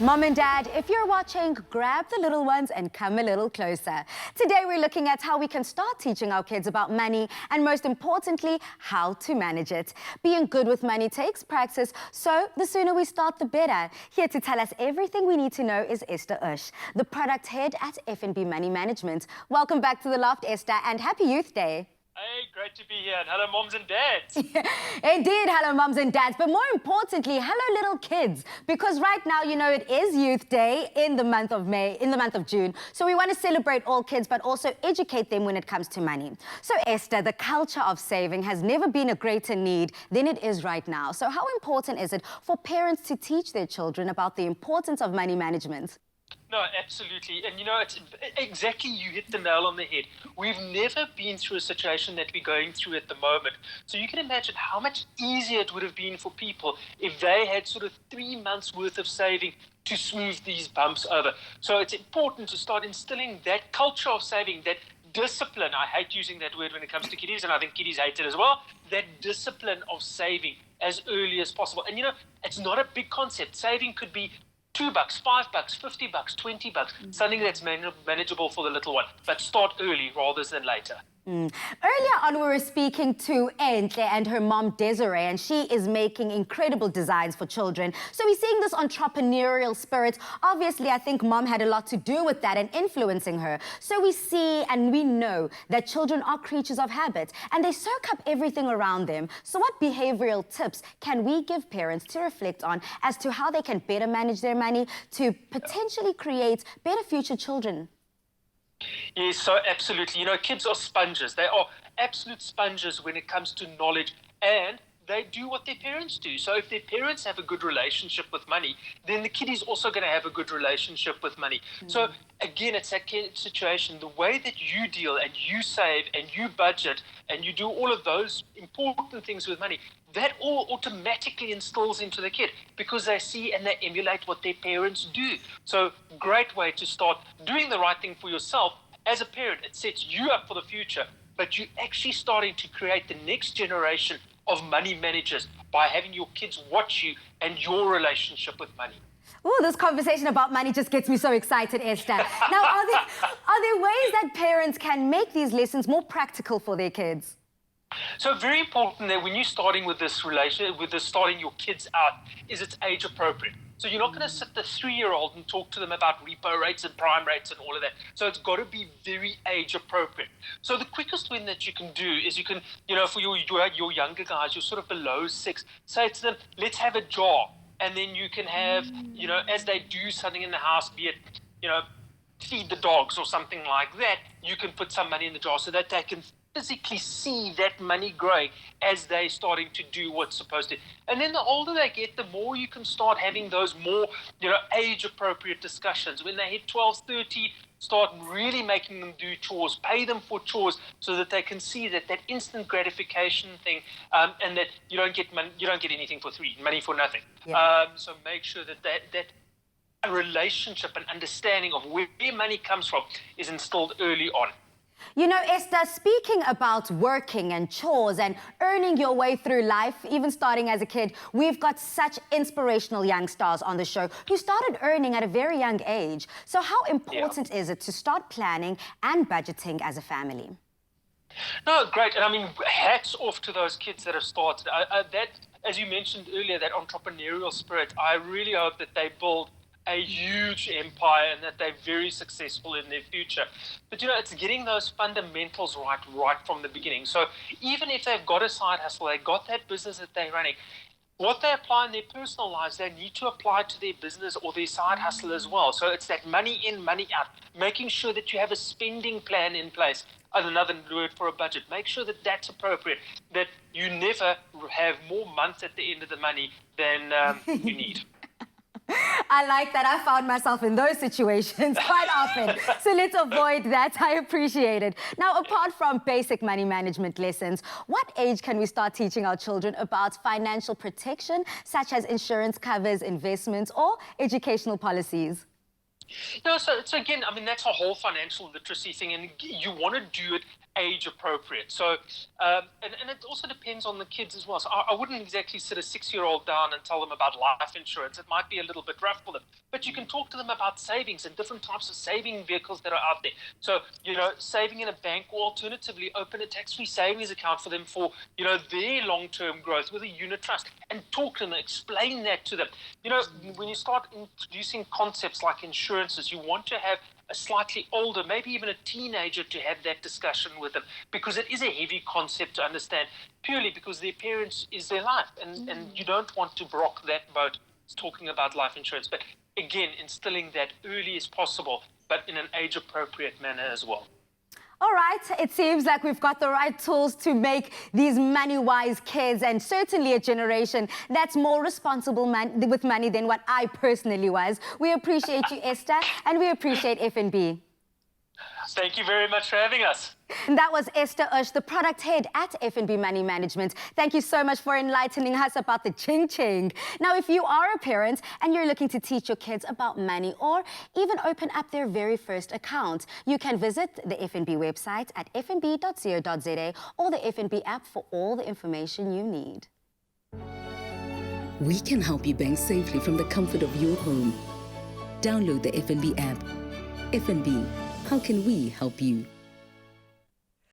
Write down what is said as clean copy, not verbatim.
Mom and Dad, if you're watching, grab the little ones and come a little closer. Today we're looking at how we can start teaching our kids about money and, most importantly, how to manage it. Being good with money takes practice, so the sooner we start, the better. Here to tell us everything we need to know is Ester Oche, the product head at FNB Money Management. Welcome back to The Loft, Ester, and happy Youth Day. Hey, great to be here, and hello moms and dads. Indeed, hello moms and dads, but more importantly, hello little kids, because right now, you know, it is Youth Day in the month of June. So we want to celebrate all kids, but also educate them when it comes to money. So Ester, the culture of saving has never been a greater need than it is right now. So how important is it for parents to teach their children about the importance of money management? No, absolutely. And you know, it's exactly, you hit the nail on the head. We've never been through a situation that we're going through at the moment. So you can imagine how much easier it would have been for people if they had sort of 3 months worth of saving to smooth these bumps over. So it's important to start instilling that culture of saving, that discipline. I hate using that word when it comes to kiddies, and I think kiddies hate it as well. That discipline of saving as early as possible. And you know, it's not a big concept. Saving could be $2, $5, $50, $20, something that's manageable for the little one. But start early rather than later. Earlier on, we were speaking to Entle and her mom, Desiree, and she is making incredible designs for children. So we're seeing this entrepreneurial spirit. Obviously, I think mom had a lot to do with that and influencing her. So we see and we know that children are creatures of habit and they soak up everything around them. So what behavioral tips can we give parents to reflect on as to how they can better manage their money to potentially create better future children? Yes, so absolutely. You know, kids are sponges. They are absolute sponges when it comes to knowledge, and they do what their parents do. So if their parents have a good relationship with money, then the kid is also going to have a good relationship with money. So again, it's that kind of situation. The way that you deal and you save and you budget and you do all of those important things with money, that all automatically instills into the kid because they see and they emulate what their parents do. So great way to start doing the right thing for yourself. As a parent, it sets you up for the future, but you're actually starting to create the next generation of money managers by having your kids watch you and your relationship with money. Oh, this conversation about money just gets me so excited, Ester. Now, are there ways that parents can make these lessons more practical for their kids? So very important that when you're starting with this starting your kids out, is it's age appropriate. So you're not going to sit the 3-year-old and talk to them about repo rates and prime rates and all of that. So it's got to be very age appropriate. So the quickest one that you can do is you can, you know, for your younger guys, you're sort of below 6, say to them, let's have a jar. And then you can have, you know, as they do something in the house, be it, you know, feed the dogs or something like that, you can put some money in the jar so that they can physically see that money growing as they're starting to do what's supposed to. And then the older they get, the more you can start having those more, you know, age-appropriate discussions. When they hit 12, 13, start really making them do chores, pay them for chores so that they can see that instant gratification thing, and that you don't get anything for free, money for nothing. Yeah. So make sure that a relationship and understanding of where money comes from is instilled early on. You know, Ester, speaking about working and chores and earning your way through life, even starting as a kid, we've got such inspirational young stars on the show who started earning at a very young age. So how important is it to start planning and budgeting as a family? No, great. And I mean, hats off to those kids that have started. That, as you mentioned earlier, that entrepreneurial spirit, I really hope that they build a huge empire and that they're very successful in their future. But you know, it's getting those fundamentals right from the beginning. So even if they've got a side hustle, they've got that business that they're running, what they apply in their personal lives, they need to apply to their business or their side hustle as well. So it's that money in, money out, making sure that you have a spending plan in place. Another word for a budget. Make sure that that's appropriate, that you never have more months at the end of the money than you need. I like that. I found myself in those situations quite often. So let's avoid that. I appreciate it. Now, apart from basic money management lessons, what age can we start teaching our children about financial protection, such as insurance covers, investments, or educational policies? No, so again, I mean, that's a whole financial literacy thing, and you want to do it age appropriate. So, and it also depends on the kids as well. So I wouldn't exactly sit a 6-year-old down and tell them about life insurance. It might be a little bit rough for them, but you can talk to them about savings and different types of saving vehicles that are out there. So, saving in a bank, or alternatively open a tax-free savings account for them for, their long-term growth with a unit trust, and talk to them, explain that to them. When you start introducing concepts like insurances, you want to have a slightly older, maybe even a teenager, to have that discussion with them, because it is a heavy concept to understand, purely because their parents is their life, and you don't want to rock that boat talking about life insurance. But again, instilling that early as possible, but in an age-appropriate manner as well. All right, it seems like we've got the right tools to make these money-wise kids, and certainly a generation that's more responsible with money than what I personally was. We appreciate you, Esther, and we appreciate FNB. Thank you very much for having us. And that was Ester Oche, the product head at FNB Money Management. Thank you so much for enlightening us about the ching-ching. Now, if you are a parent and you're looking to teach your kids about money, or even open up their very first account, you can visit the FNB website at fnb.co.za or the FNB app for all the information you need. We can help you bank safely from the comfort of your home. Download the FNB app. FNB, how can we help you?